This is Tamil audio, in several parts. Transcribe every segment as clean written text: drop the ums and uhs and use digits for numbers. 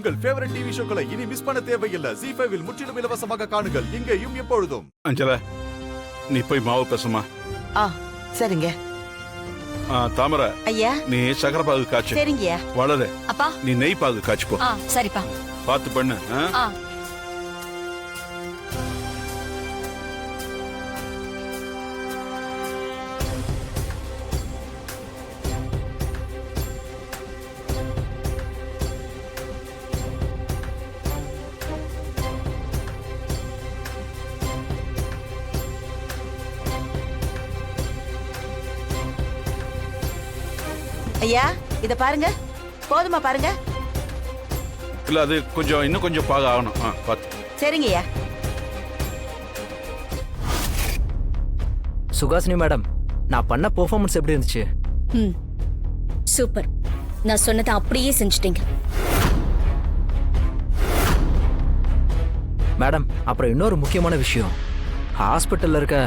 உங்கள் ஃபேவரட் டிவி ஷோக்களை இனி மிஸ் பண்ண தேவையில்லை. ZEE5 இல் முற்றிலும் இலவசமாக காணுங்கள், இங்கேயும் எப்பொழுதும். அஞ்சலா, நீ போய் மாவு பேசுமா. சரிங்க. தாமரை, ஐயா நீ சக்கரை பாகு காய்ச்சு. சரிங்கய்யா. வளரு, அப்பா நீ நெய் பாகு காய்ச்சு போ. சரிப்பா. பார்த்து பண்ணு. ஐயா இத பாருங்க, போதுமா பாருங்க. இல்ல அது கொஞ்சம் இன்னும் கொஞ்சம் பாகு ஆகணும். பார்த்து. சரிங்கய்யா. சுகாசினி மேடம், நான் பண்ண பெர்ஃபார்மன்ஸ் எப்படி இருந்துச்சு? சூப்பர். நான் சொன்னதை அப்படியே செஞ்சுட்டீங்க மேடம். அப்புறம் இன்னொரு முக்கியமான விஷயம், ஹாஸ்பிட்டல்ல இருக்க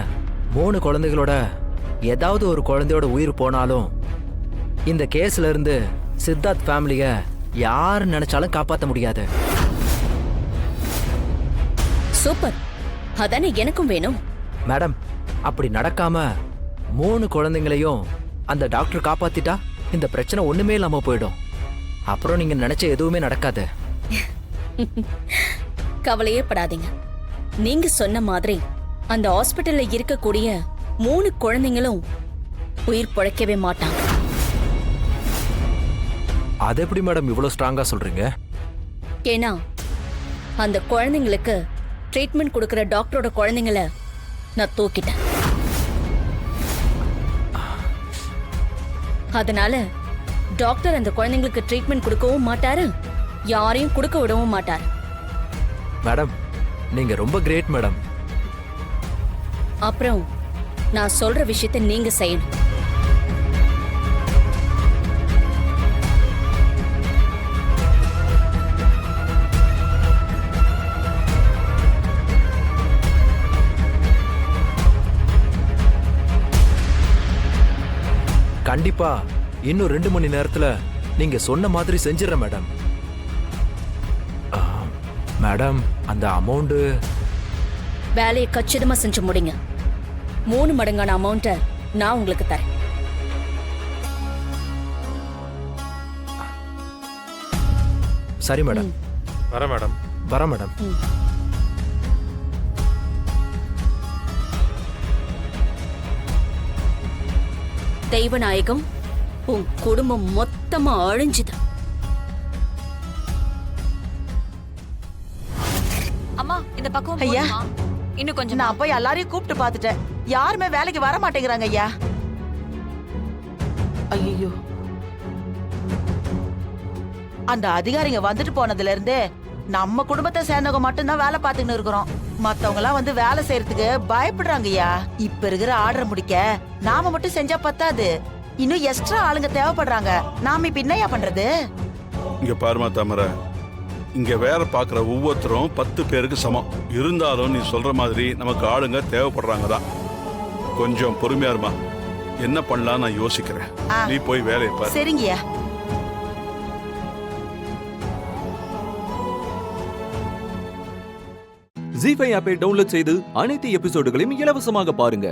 3 குழந்தைகளோட ஏதாவது ஒரு குழந்தையோட உயிர் போனாலும் இந்த கேஸ்ல இருந்து சித்தார்த் ஃபேமிலிய யார் நினைச்சாலும் காப்பாற்ற முடியாது. சூப்பர், அதானே எனக்கும் வேணும். மேடம், அப்படி நடக்காம 3 குழந்தைங்களையும் அந்த டாக்டர் காப்பாத்திட்டா இந்த பிரச்சனை ஒண்ணுமே இல்லாம போயிடும். அப்புறம் நீங்க நினைச்ச எதுவுமே நடக்காது. கவலையே படாதீங்க. நீங்க சொன்ன மாதிரி அந்த ஹாஸ்பிட்டல்ல இருக்கக்கூடிய 3 குழந்தைங்களும் உயிர் பிழைக்கவே மாட்டாங்க. அது எப்படி மேடம் இவ்வளவு ஸ்ட்ராங்கா சொல்றீங்க? ஏன்னா அந்த குழந்தைங்களுக்கு ட்ரீட்மெண்ட் கொடுக்கிற டாக்டரோட குழந்தைங்கள நான் தூக்கிட்டேன். அதனால டாக்டர் அந்த குழந்தைங்களுக்கு ட்ரீட்மெண்ட் கொடுக்கவும் மாட்டாரு, யாரையும் கொடுக்க விடவும் மாட்டாரு. மேடம், நீங்க ரொம்ப கிரேட் மேடம். அப்புறம் நான் சொல்ற விஷயத்தை நீங்க செய்யணும். கண்டிப்பா இன்னும் 2 மணி நேரத்துல நீங்க சொன்ன மாதிரி செஞ்சிடறேன் மேடம். மேடம், அந்த அமௌண்ட் வேலையை கச்சிதமா செஞ்சு முடிங்க. 3 மடங்கான அமௌண்ட்டை நான் உங்களுக்கு தரேன். சரி மேடம். வர மேடம். வர மேடம். தெய்வநாயகம், உன் குடும்பம் மொத்தமா அழிஞ்சுது. அம்மா இந்த பக்கம் ஐயா, இன்னும் கொஞ்சம். நான் போய் எல்லாரையும் கூப்பிட்டு பார்த்துட்டேன், யாருமே வேலைக்கு வர மாட்டேங்கிறாங்க ஐயா. ஐயோ, அந்த அதிகாரிங்க வந்துட்டு போனதுல இருந்து நம்ம குடும்பத்தை சேர்ந்தவங்க மட்டும்தான் வேலை பார்த்துன்னு இருக்கிறோம். மத்தவங்க எல்லாம் வந்து வேலை செய்யறதுக்கு பயப்படுறாங்க ஐயா. இப்ப இருக்கிற ஆர்டர் முடிக்க நாம மட்டும் செஞ்சா பத்தாது, இன்னும் எக்ஸ்ட்ரா ஆளுங்க தேவைப்படுறாங்க. நாம இப்ப என்னையா பண்றது? இங்க பாருமா தாமரை, இங்க வேலை பார்க்குற ஒவ்வொருத்தரும் 10 பேருக்கு சமம். இருந்தாலும் நீ சொல்ற மாதிரி நமக்கு ஆளுங்க தேவைப்படுறாங்க தான். கொஞ்சம் பொறுமையா இருமா, என்ன பண்ணலாம் நான் யோசிக்கிறேன். நீ போய் வேலையை பாரு. சரிங்கய்யா. ZEE5 ஆப்பை டவுன்லோட் செய்து அனைத்து எபிசோடுகளையும் இலவசமாக பாருங்க.